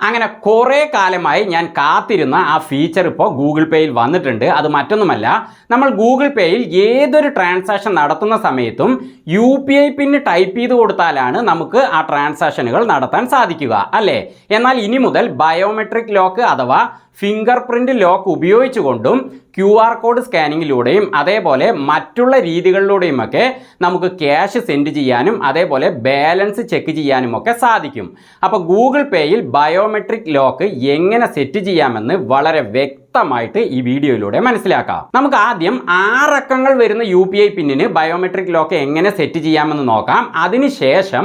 അങ്ങനെ കുറേ കാലമായി ഞാൻ കാത്തിരുന്ന ആ ഫീച്ചർ ഇപ്പോൾ ഗൂഗിൾ പേയിൽ വന്നിട്ടുണ്ട്. അത് മറ്റൊന്നുമല്ല, നമ്മൾ ഗൂഗിൾ പേയിൽ ഏതൊരു ട്രാൻസാക്ഷൻ നടത്തുന്ന സമയത്തും UPI പിൻ ടൈപ്പ് ചെയ്ത് കൊടുത്താലാണ് നമുക്ക് ആ ട്രാൻസാക്ഷനുകൾ നടത്താൻ സാധിക്കുക, അല്ലേ? എന്നാൽ ഇനി മുതൽ ബയോമെട്രിക് ലോക്ക് അഥവാ ഫിംഗർ പ്രിൻ്റ് ലോക്ക് ഉപയോഗിച്ചുകൊണ്ടും QR കോഡ് സ്കാനിങ്ങിലൂടെയും അതേപോലെ മറ്റുള്ള രീതികളിലൂടെയുമൊക്കെ നമുക്ക് ക്യാഷ് സെൻഡ് ചെയ്യാനും അതേപോലെ ബാലൻസ് ചെക്ക് ചെയ്യാനും ഒക്കെ സാധിക്കും. അപ്പോൾ ഗൂഗിൾ പേയിൽ ബയോമെട്രിക് ലോക്ക് എങ്ങനെ സെറ്റ് ചെയ്യാമെന്ന് വളരെ വ്യക്തമായിട്ട് ഈ വീഡിയോയിലൂടെ മനസ്സിലാക്കാം. നമുക്ക് ആദ്യം 6 അക്കങ്ങൾ വരുന്ന UPI പിന്നിന് ബയോമെട്രിക് ലോക്ക് എങ്ങനെ സെറ്റ് ചെയ്യാമെന്ന് നോക്കാം. അതിനുശേഷം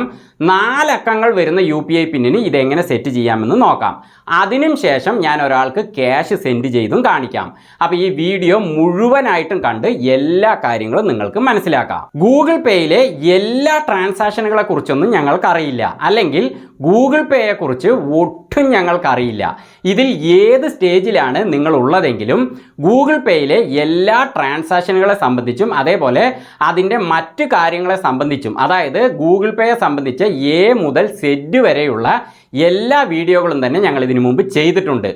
4 അക്കങ്ങൾ വരുന്ന UPI പിന്നിന് ഇതെങ്ങനെ സെറ്റ് ചെയ്യാമെന്ന് നോക്കാം. അതിനും ശേഷം ഞാൻ ഒരാൾക്ക് ക്യാഷ് സെൻഡ് ചെയ്തും കാണിക്കാം. അപ്പോൾ ഈ വീഡിയോ മുഴുവനായിട്ടും കണ്ട് എല്ലാ കാര്യങ്ങളും നിങ്ങൾക്ക് മനസ്സിലാക്കാം. ഗൂഗിൾ പേയിലെ എല്ലാ ട്രാൻസാക്ഷനുകളെ കുറിച്ചൊന്നും ഞങ്ങൾക്കറിയില്ല, അല്ലെങ്കിൽ ഗൂഗിൾ പേയെ കുറിച്ച് ഒട്ടും ഞങ്ങൾക്കറിയില്ല. ഇതിൽ ഏത് സ്റ്റേജിലാണ് നിങ്ങൾ ഉള്ളതെങ്കിലും ഗൂഗിൾ പേയിലെ എല്ലാ ട്രാൻസാക്ഷനുകളെ സംബന്ധിച്ചും അതേപോലെ അതിൻ്റെ മറ്റു കാര്യങ്ങളെ സംബന്ധിച്ചും, അതായത് ഗൂഗിൾ പേയെ സംബന്ധിച്ച് A മുതൽ Z വരെയുള്ള എല്ലാ വീഡിയോകളും തന്നെ ഞങ്ങൾ ഇതിനു മുമ്പ് ചെയ്തിട്ടുണ്ട്.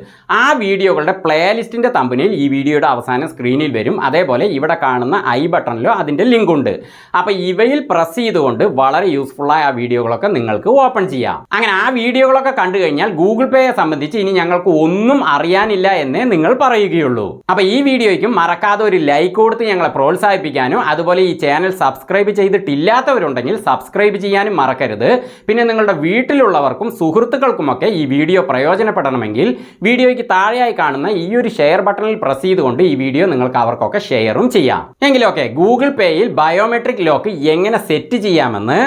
ആ വീഡിയോകളുടെ പ്ലേലിസ്റ്റിൻ്റെ തമ്പനിയിൽ ഈ വീഡിയോയുടെ അവസാനം സ്ക്രീനിൽ വരും. അതേപോലെ ഇവിടെ കാണുന്ന ഐ ബട്ടണിലോ അതിൻ്റെ ലിങ്ക് ഉണ്ട്. അപ്പോൾ ഇവയിൽ പ്രസ് ചെയ്തുകൊണ്ട് വളരെ യൂസ്ഫുള്ളായ ആ വീഡിയോകളൊക്കെ നിങ്ങൾക്ക് ഓപ്പൺ ചെയ്യാം. അങ്ങനെ ആ വീഡിയോകളൊക്കെ കണ്ടു കഴിഞ്ഞാൽ ഗൂഗിൾ പേയെ സംബന്ധിച്ച് ഇനി ഞങ്ങൾക്ക് ഒന്നും അറിയാനില്ല എന്നേ നിങ്ങൾ പറയുകയുള്ളൂ. അപ്പോൾ ഈ വീഡിയോയ്ക്കും മറക്കാതെ ഒരു ലൈക്ക് കൊടുത്ത് ഞങ്ങളെ പ്രോത്സാഹിപ്പിക്കാനും അതുപോലെ ഈ ചാനൽ സബ്സ്ക്രൈബ് ചെയ്തിട്ടില്ലാത്തവരുണ്ടെങ്കിൽ സബ്സ്ക്രൈബ് ചെയ്യാനും മറക്കരുത്. പിന്നെ നിങ്ങളുടെ വീട്ടിലുള്ളവർക്കും സുഹൃത്തുക്കൾക്കുമൊക്കെ ഈ വീഡിയോ പ്രയോജനപ്പെടണമെങ്കിൽ വീഡിയോയ്ക്ക് താഴെയായി കാണുന്ന ഈ ഒരു ഷെയർ ബട്ടണിൽ പ്രസ് ചെയ്തുകൊണ്ട് ഈ വീഡിയോ നിങ്ങൾക്ക് അവർക്കൊക്കെ ഷെയറും ചെയ്യാം. എങ്കിലൊക്കെ ഗൂഗിൾ പേയിൽ ബയോമെട്രിക് ലോക്ക് എങ്ങനെ സെറ്റ് ചെയ്യാമെന്ന്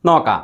നോക്കാം.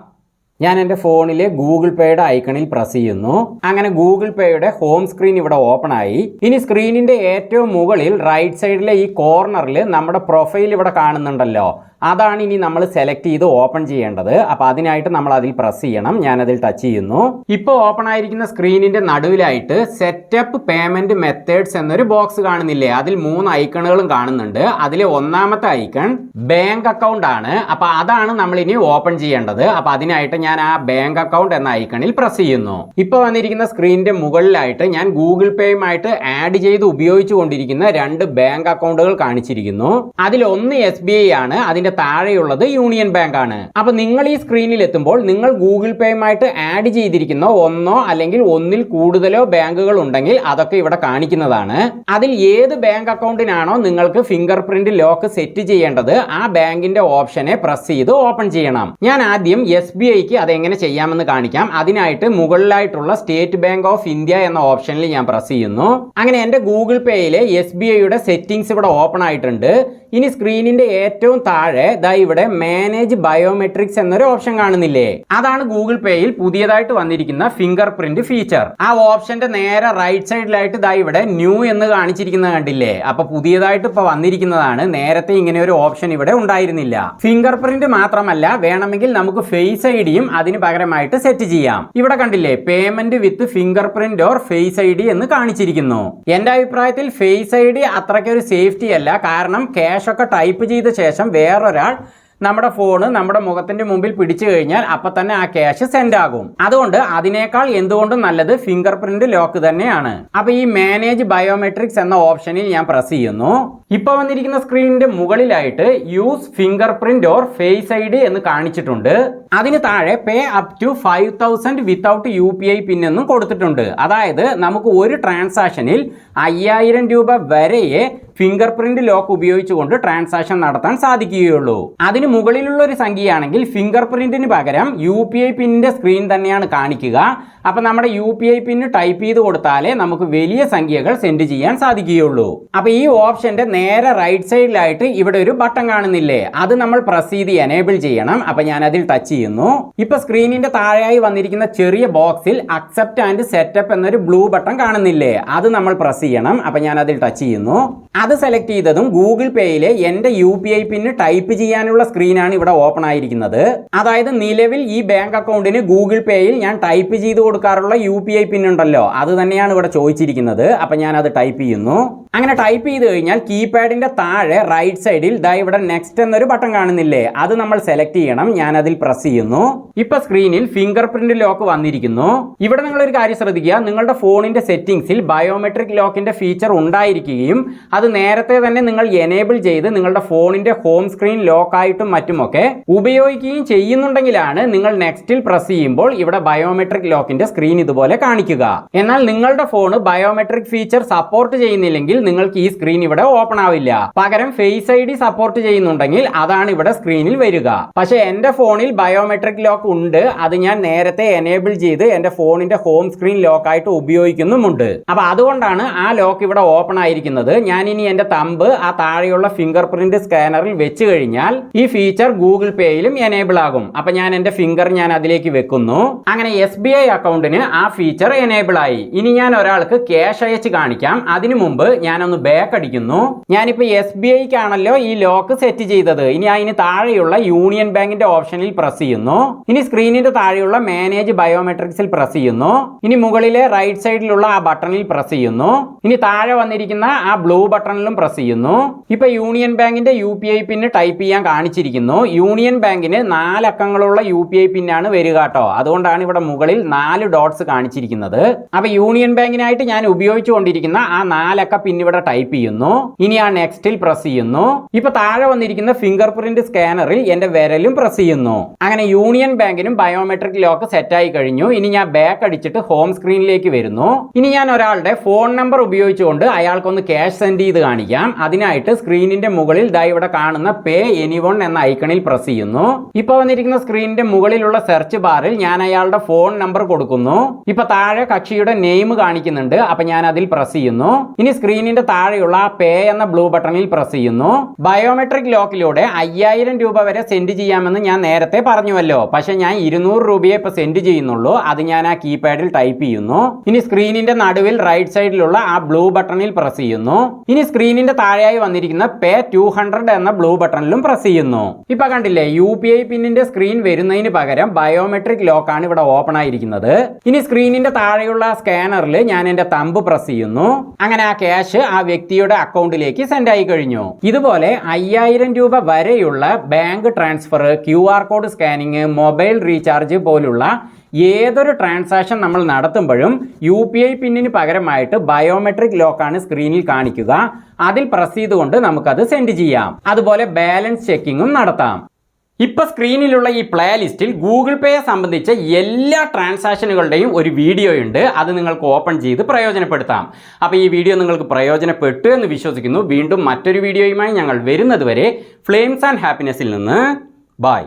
ഞാൻ എൻ്റെ ഫോണിലെ ഗൂഗിൾ പേയുടെ ഐക്കണിൽ പ്രസ് ചെയ്യുന്നു. അങ്ങനെ ഗൂഗിൾ പേയുടെ ഹോം സ്ക്രീൻ ഇവിടെ ഓപ്പൺ ആയി. ഇനി സ്ക്രീനിൻ്റെ ഏറ്റവും മുകളിൽ റൈറ്റ് സൈഡിലെ ഈ കോർണറിൽ നമ്മുടെ പ്രൊഫൈൽ ഇവിടെ കാണുന്നുണ്ടല്ലോ, അതാണ് ഇനി നമ്മൾ സെലക്ട് ചെയ്ത് ഓപ്പൺ ചെയ്യേണ്ടത്. അപ്പോൾ അതിനായിട്ട് നമ്മൾ അതിൽ പ്രസ് ചെയ്യണം. ഞാനതിൽ ടച്ച് ചെയ്യുന്നു. ഇപ്പോൾ ഓപ്പൺ ആയിരിക്കുന്ന സ്ക്രീനിൻ്റെ നടുവിലായിട്ട് സെറ്റപ്പ് പേയ്മെൻറ്റ് മെത്തേഡ്സ് എന്നൊരു ബോക്സ് കാണുന്നില്ലേ? അതിൽ 3 ഐക്കണുകളും കാണുന്നുണ്ട്. അതിലെ ഒന്നാമത്തെ ഐക്കൺ ബാങ്ക് അക്കൗണ്ട് ആണ്. അപ്പോൾ അതാണ് നമ്മൾ ഇനി ഓപ്പൺ ചെയ്യേണ്ടത്. അപ്പോൾ അതിനായിട്ട് ഞാൻ ആ ബാങ്ക് അക്കൗണ്ട് എന്ന ഐക്കണിൽ പ്രസ് ചെയ്യുന്നു. ഇപ്പോൾ വന്നിരിക്കുന്ന സ്ക്രീനിൻ്റെ മുകളിലായിട്ട് ഞാൻ ഗൂഗിൾ പേയുമായിട്ട് ആഡ് ചെയ്ത് ഉപയോഗിച്ചു കൊണ്ടിരിക്കുന്ന 2 ബാങ്ക് അക്കൗണ്ടുകൾ കാണിച്ചിരിക്കുന്നു. അതിലൊന്ന് SBI ആണ്, അതിൻ്റെ താഴെയുള്ളത് യൂണിയൻ ബാങ്ക് ആണ്. അപ്പൊ നിങ്ങൾ ഈ സ്ക്രീനിൽ എത്തുമ്പോൾ നിങ്ങൾ ഗൂഗിൾ പേയുമായിട്ട് ആഡ് ചെയ്തിരിക്കുന്ന ഒന്നോ അല്ലെങ്കിൽ ഒന്നിൽ കൂടുതലോ ബാങ്കുകൾ ഉണ്ടെങ്കിൽ അതൊക്കെ ഇവിടെ കാണിക്കുന്നതാണ്. അതിൽ ഏത് ബാങ്ക് അക്കൗണ്ടിനാണോ നിങ്ങൾക്ക് ഫിംഗർ പ്രിന്റ് ലോക്ക് സെറ്റ് ചെയ്യേണ്ടത് ആ ബാങ്കിന്റെ ഓപ്ഷനെ പ്രസ് ചെയ്ത് ഓപ്പൺ ചെയ്യണം. ഞാൻ ആദ്യം SBIക്ക് അതെങ്ങനെ ചെയ്യാമെന്ന് കാണിക്കാം. അതിനായിട്ട് മുകളിലായിട്ടുള്ള സ്റ്റേറ്റ് ബാങ്ക് ഓഫ് ഇന്ത്യ എന്ന ഓപ്ഷനിൽ ഞാൻ പ്രസ് ചെയ്യുന്നു. അങ്ങനെ എൻ്റെ ഗൂഗിൾ പേയിലെ SBIയുടെ സെറ്റിംഗ്സ് ഇവിടെ ഓപ്പൺ ആയിട്ടുണ്ട്. ഇനി സ്ക്രീനിന്റെ ഏറ്റവും താഴെ ദാ ഇവിടെ മാനേജ് ബയോമെട്രിക്സ് എന്നൊരു ഓപ്ഷൻ കാണുന്നില്ലേ? അതാണ് ഗൂഗിൾ പേയിൽ പുതിയതായിട്ട് വന്നിരിക്കുന്ന ഫിംഗർ പ്രിന്റ് ഫീച്ചർ. ആ ഓപ്ഷന്റെ നേരെ റൈറ്റ് സൈഡിലായിട്ട് ദാ ഇവിടെ ന്യൂ എന്ന് കാണിച്ചിരിക്കുന്നത് കണ്ടില്ലേ? അപ്പൊ പുതിയതായിട്ട് ഇപ്പൊ വന്നിരിക്കുന്നതാണ്. നേരത്തെ ഇങ്ങനെ ഒരു ഓപ്ഷൻ ഇവിടെ ഉണ്ടായിരുന്നില്ല. ഫിംഗർ പ്രിന്റ് മാത്രമല്ല, വേണമെങ്കിൽ നമുക്ക് ഫേസ് ഐഡിയും അതിന് പകരമായിട്ട് സെറ്റ് ചെയ്യാം. ഇവിടെ കണ്ടില്ലേ, payment with fingerprint or face ID എന്ന് കാണിച്ചിരിക്കുന്നു. എന്റെ അഭിപ്രായത്തിൽ ഫേസ് ID അത്രയ്ക്കൊരു സേഫ്റ്റി അല്ല. കാരണം ക്യാഷ് ഒക്കെ ടൈപ്പ് ചെയ്ത ശേഷം വേറൊരാൾ നമ്മുടെ ഫോണ് നമ്മുടെ മുഖത്തിന്റെ മുമ്പിൽ പിടിച്ചു കഴിഞ്ഞാൽ അപ്പൊ തന്നെ ആ ക്യാഷ് സെൻഡ് ആകും. അതുകൊണ്ട് അതിനേക്കാൾ എന്തുകൊണ്ടും നല്ലത് ഫിംഗർ പ്രിന്റ് ലോക്ക് തന്നെയാണ്. അപ്പൊ ഈ മാനേജ് ബയോമെട്രിക്സ് എന്ന ഓപ്ഷനിൽ ഞാൻ പ്രസ് ചെയ്യുന്നു. ഇപ്പൊ വന്നിരിക്കുന്ന സ്ക്രീനിന്റെ മുകളിലായിട്ട് use fingerprint or face ID എന്ന് കാണിച്ചിട്ടുണ്ട്. അതിന് താഴെ pay up to 5000 without UPI pin എന്നും കൊടുത്തിട്ടുണ്ട്. അതായത് നമുക്ക് ഒരു ട്രാൻസാക്ഷനിൽ 5000 രൂപ വരെയേ ഫിംഗർ പ്രിന്റ് ലോക്ക് ഉപയോഗിച്ചുകൊണ്ട് ട്രാൻസാക്ഷൻ നടത്താൻ സാധിക്കുകയുള്ളൂ. അതിന് മുകളിലുള്ള ഒരു സംഖ്യയാണെങ്കിൽ ഫിംഗർ പ്രിന്റിന് പകരം UPI പിന്നിന്റെ സ്ക്രീൻ തന്നെയാണ് കാണിക്കുക. അപ്പൊ നമ്മുടെ UPI പിന്ന് ടൈപ്പ് ചെയ്ത് കൊടുത്താലേ നമുക്ക് വലിയ സംഖ്യകൾ സെൻഡ് ചെയ്യാൻ സാധിക്കുകയുള്ളൂ. അപ്പൊ ഈ ഓപ്ഷന്റെ നേരെ റൈറ്റ് സൈഡിലായിട്ട് ഇവിടെ ഒരു ബട്ടൺ കാണുന്നില്ലേ? അത് നമ്മൾ പ്രസ് ചെയ്ത് എനേബിൾ ചെയ്യണം. അപ്പൊ ഞാൻ അതിൽ ടച്ച് ചെയ്യുന്നു. ഇപ്പൊ സ്ക്രീനിന്റെ താഴെയായി വന്നിരിക്കുന്ന ചെറിയ ബോക്സിൽ അക്സെപ്റ്റ് ആൻഡ് സെറ്റപ്പ് എന്നൊരു ബ്ലൂ ബട്ടൺ കാണുന്നില്ലേ? അത് നമ്മൾ പ്രസ് ചെയ്യണം. അപ്പൊ ഞാൻ അതിൽ ടച്ച് ചെയ്യുന്നു. അത് സെലക്ട് ചെയ്തതും ഗൂഗിൾ പേയിലെ എൻ്റെ UPI പിന്ന് ടൈപ്പ് ചെയ്യാനുള്ള സ്ക്രീനാണ് ഇവിടെ ഓപ്പൺ ആയിരിക്കുന്നത്. അതായത് നിലവിൽ ഈ ബാങ്ക് അക്കൗണ്ടിന് ഗൂഗിൾ പേയിൽ ഞാൻ ടൈപ്പ് ചെയ്ത് കൊടുക്കാറുള്ള UPI പിൻ ഉണ്ടല്ലോ, അത് തന്നെയാണ് ഇവിടെ ചോദിച്ചിരിക്കുന്നത്. അപ്പൊ ഞാൻ അത് ടൈപ്പ് ചെയ്യുന്നു. അങ്ങനെ ടൈപ്പ് ചെയ്ത് കഴിഞ്ഞാൽ കീപാഡിന്റെ താഴെ റൈറ്റ് സൈഡിൽ ദാ ഇവിടെ നെക്സ്റ്റ് എന്നൊരു ബട്ടൺ കാണുന്നില്ലേ, അത് നമ്മൾ സെലക്ട് ചെയ്യണം. ഞാൻ അതിൽ പ്രസ് ചെയ്യുന്നു. ഇപ്പൊ സ്ക്രീനിൽ ഫിംഗർ പ്രിന്റ് ലോക്ക് വന്നിരിക്കുന്നു. ഇവിടെ നിങ്ങൾ ഒരു കാര്യം ശ്രദ്ധിക്കുക, നിങ്ങളുടെ ഫോണിന്റെ സെറ്റിംഗ്സിൽ ബയോമെട്രിക് ലോക്കിന്റെ ഫീച്ചർ ഉണ്ടായിരിക്കുകയും അത് നേരത്തെ തന്നെ നിങ്ങൾ എനേബിൾ ചെയ്ത് നിങ്ങളുടെ ഫോണിന്റെ ഹോം സ്ക്രീൻ ലോക്കായിട്ടും മറ്റുമൊക്കെ ഉപയോഗിക്കുകയും ചെയ്യുന്നുണ്ടെങ്കിലാണ് നിങ്ങൾ നെക്സ്റ്റിൽ പ്രസ് ചെയ്യുമ്പോൾ ഇവിടെ ബയോമെട്രിക് ലോക്കിന്റെ സ്ക്രീൻ ഇതുപോലെ കാണിക്കുക. എന്നാൽ നിങ്ങളുടെ ഫോൺ ബയോമെട്രിക് ഫീച്ചർ സപ്പോർട്ട് ചെയ്യുന്നില്ലെങ്കിൽ നിങ്ങൾക്ക് ഈ സ്ക്രീൻ ഇവിടെ ഓപ്പൺ ആവില്ല. പകരം ഫേസ് ID സപ്പോർട്ട് ചെയ്യുന്നുണ്ടെങ്കിൽ അതാണ് ഇവിടെ സ്ക്രീനിൽ വരിക. പക്ഷെ എന്റെ ഫോണിൽ ബയോമെട്രിക് ലോക്ക് ഉണ്ട്, അത് ഞാൻ നേരത്തെ എനേബിൾ ചെയ്ത് എന്റെ ഫോണിന്റെ ഹോം സ്ക്രീൻ ലോക്കായിട്ട് ഉപയോഗിക്കുന്നുമുണ്ട്. അപ്പൊ അതുകൊണ്ടാണ് ആ ലോക്ക് ഇവിടെ ഓപ്പൺ ആയിരിക്കുന്നത്. ഞാൻ ഇനി എന്റെ തമ്പ് ആ താഴെയുള്ള ഫിംഗർ പ്രിന്റ് സ്കാനറിൽ വെച്ച് കഴിഞ്ഞാൽ ഈ ഫീച്ചർ ഗൂഗിൾ പേയിലും എനേബിൾ ആകും. അപ്പൊ ഞാൻ എന്റെ ഫിംഗർ ഞാൻ അതിലേക്ക് വെക്കുന്നു. അങ്ങനെ SBI അക്കൗണ്ടിന് ആ ഫീച്ചർ എനേബിൾ ആയി. ഇനി ഞാൻ ഒരാൾക്ക് ക്യാഷ് അയച്ച് കാണിക്കാം. അതിനു മുമ്പ് ഞാനൊന്ന് ബാക്ക് അടിക്കുന്നു. ഞാനിപ്പോ SBIക്കാണല്ലോ ഈ ലോക്ക് സെറ്റ് ചെയ്തത്. ഇനി അതിന് താഴെയുള്ള യൂണിയൻ ബാങ്കിന്റെ ഓപ്ഷനിൽ പ്രസ് ചെയ്യുന്നു. ഇനി സ്ക്രീനിന്റെ താഴെയുള്ള മാനേജ് ബയോമെട്രിക്സിൽ പ്രസ് ചെയ്യുന്നു. ഇനി മുകളിലെ റൈറ്റ് സൈഡിലുള്ള ആ ബട്ടണിൽ പ്രസ് ചെയ്യുന്നു. ഇനി താഴെ വന്നിരിക്കുന്ന ആ ബ്ലൂ ബട്ടണിലും പ്രസ് ചെയ്യുന്നു. ഇപ്പൊ യൂണിയൻ ബാങ്കിന്റെ UPI പിൻ ടൈപ്പ് ചെയ്യാൻ കാണിച്ചിരിക്കുന്നു. യൂണിയൻ ബാങ്കിന് 4 അക്കങ്ങളുള്ള UPI പിന്നാണ് വരിക കേട്ടോ. അതുകൊണ്ടാണ് ഇവിടെ മുകളിൽ 4 ഡോട്ട്സ് കാണിച്ചിരിക്കുന്നത്. അപ്പൊ യൂണിയൻ ബാങ്കിനായിട്ട് ഞാൻ ഉപയോഗിച്ചുകൊണ്ടിരിക്കുന്ന ആ 4 അക്ക പിൻ ഇവിടെ ടൈപ്പ് ചെയ്യുന്നു. ഇനി ആ നെക്സ്റ്റിൽ പ്രസ് ചെയ്യുന്നു. ഇപ്പൊ താഴെ വന്നിരിക്കുന്ന ഫിംഗർ പ്രിന്റ് സ്കാനറിൽ എന്റെ വിരലും പ്രസ് ചെയ്യുന്നു. അങ്ങനെ യൂണിയൻ ബാങ്കിനും ബയോമെട്രിക് ലോക്ക് സെറ്റ് ആയി കഴിഞ്ഞു. ഇനി ഞാൻ ബാക്ക് അടിച്ചിട്ട് ഹോം സ്ക്രീനിലേക്ക് വരുന്നു. ഇനി ഞാൻ ഒരാളുടെ ഫോൺ നമ്പർ ഉപയോഗിച്ചുകൊണ്ട് അയാൾക്കൊന്ന് ക്യാഷ് സെൻഡ് ചെയ്ത് കാണിക്കാം. അതിനായിട്ട് സ്ക്രീനിന്റെ മുകളിൽ ദാ ഇവിടെ കാണുന്ന പേ എനിവൺ എന്ന ഐക്കണിൽ പ്രസ് ചെയ്യുന്നു. ഇപ്പൊ വന്നിരിക്കുന്ന സ്ക്രീനിന്റെ മുകളിലുള്ള സെർച്ച് ബാറിൽ ഞാൻ അയാളുടെ ഫോൺ നമ്പർ കൊടുക്കുന്നു. ഇപ്പൊ താഴെ കക്ഷിയുടെ നെയിം കാണിക്കുന്നുണ്ട്. അപ്പൊ ഞാൻ അതിൽ പ്രസ് ചെയ്യുന്നു. ഇനി സ്ക്രീനിന്റെ താഴെയുള്ള പേ എന്ന ബ്ലൂ ബട്ടണിൽ പ്രസ് ചെയ്യുന്നു. ബയോമെട്രിക് ലോക്കിലൂടെ 5000 രൂപ വരെ സെൻഡ് ചെയ്യാമെന്ന് ഞാൻ നേരത്തെ പറഞ്ഞുവല്ലോ. പക്ഷെ ഞാൻ 200 രൂപയെ ഇപ്പൊ സെൻഡ് ചെയ്യുന്നുള്ളൂ. അത് ഞാൻ ആ കീപാഡിൽ ടൈപ്പ് ചെയ്യുന്നു. ഇനി സ്ക്രീനിന്റെ നടുവിൽ റൈറ്റ് സൈഡിലുള്ള ആ ബ്ലൂ ബട്ടണിൽ പ്രസ് ചെയ്യുന്നു. ഇനി സ്ക്രീനിന്റെ താഴെയായി വന്നിരിക്കുന്ന പേ 200 എന്ന ബ്ലൂ ബട്ടണിലും പ്രസ് ചെയ്യുന്നു. ഇപ്പൊ കണ്ടില്ലേ, UPI പിന്നിന്റെ സ്ക്രീൻ വരുന്നതിന് പകരം ബയോമെട്രിക് ലോക്കാണ് ഇവിടെ ഓപ്പൺ ആയിരിക്കുന്നത്. ഇനി സ്ക്രീനിന്റെ താഴെയുള്ള സ്കാനറിൽ ഞാൻ എന്റെ തമ്പ് പ്രസ് ചെയ്യുന്നു. അങ്ങനെ ആ ക്യാഷ് ആ വ്യക്തിയുടെ അക്കൗണ്ടിലേക്ക് സെൻഡ് ആയി കഴിഞ്ഞു. ഇതുപോലെ 5000 രൂപ വരെയുള്ള bank transfer, QR code scanning, mobile recharge പോലുള്ള ഏതൊരു ട്രാൻസാക്ഷൻ നമ്മൾ നടത്തുമ്പോഴും UPI പിന്നിന് പകരമായിട്ട് ബയോമെട്രിക് ലോക്കാണ് സ്ക്രീനിൽ കാണിക്കുക. അതിൽ പ്രസ് ചെയ്തുകൊണ്ട് നമുക്കത് സെൻഡ് ചെയ്യാം. അതുപോലെ ബാലൻസ് ചെക്കിങ്ങും നടത്താം. ഇപ്പൊ സ്ക്രീനിലുള്ള ഈ പ്ലേ ലിസ്റ്റിൽ ഗൂഗിൾ പേയെ സംബന്ധിച്ച എല്ലാ ട്രാൻസാക്ഷനുകളുടെയും ഒരു വീഡിയോ ഉണ്ട്. അത് നിങ്ങൾക്ക് ഓപ്പൺ ചെയ്ത് പ്രയോജനപ്പെടുത്താം. അപ്പോൾ ഈ വീഡിയോ നിങ്ങൾക്ക് പ്രയോജനപ്പെട്ടു എന്ന് വിശ്വസിക്കുന്നു. വീണ്ടും മറ്റൊരു വീഡിയോയുമായി ഞങ്ങൾ വരുന്നത് വരെ ഫ്ലെയിംസ് ആൻഡ് ഹാപ്പിനെസ്സിൽ നിന്ന് ബൈ.